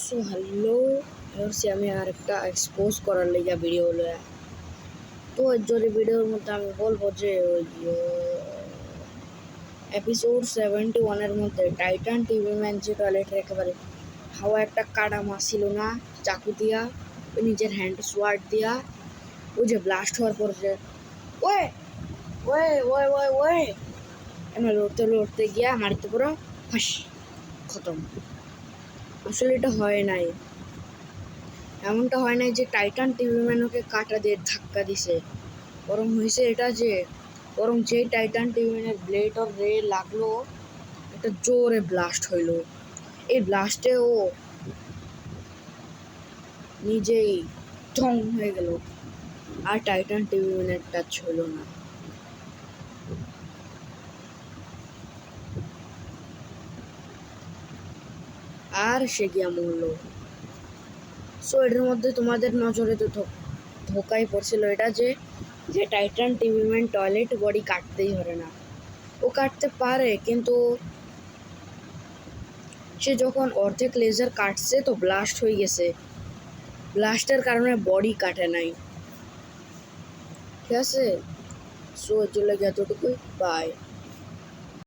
So hello হচ্ছে আমি আর একটা এক্সপোজ করার লেগে ভিডিও হলো। তো যদি ভিডিওর মধ্যে আমি বলবো যে ওই এপিসোড 71-এর মধ্যে টাইটান টিভি ম্যান যে টয়লেটের একেবারে হাওয়া একটা কাটা মারছিল না চাকু দিয়া, নিজের হ্যান্ড সোয়ার্ড দিয়া, ওই যে ব্লাস্ট হওয়ার পর যে way way way way way এমন লড়তে লড়তে গিয়া মারতে পুরো ফাঁস খতম। আসলে এটা হয় নাই, এমনটা হয় নাই যে টাইটান টিভি ম্যান ওকে কাটা দিয়ে ধাক্কা দিছে, বরং হয়েছে এটা যে যেই টাইটান টিভি ম্যানের ব্লেড অর রে লাগলো একটা জোরে ব্লাস্ট হইল। এই ব্লাস্টে ও নিজেই ঠং হয়ে গেল, আর টাইটান টিভি ম্যানের টাচ হইল না। আর সে গিয়া মরল। সো এটার মধ্যে তোমাদের নজরে তো ধোকাই পড়ছিল এটা যে Titan TV man toilet body কাটতেই পারে না। ও কাটতে পারে, কিন্তু সে যখন অর্ধেক লেজার কাটছে তো ব্লাস্ট হয়ে গেছে, ব্লাস্টের কারণে বডি কাটে নাই। ঠিক আছে, সো চলে গিয়ে এতটুকুই, বাই।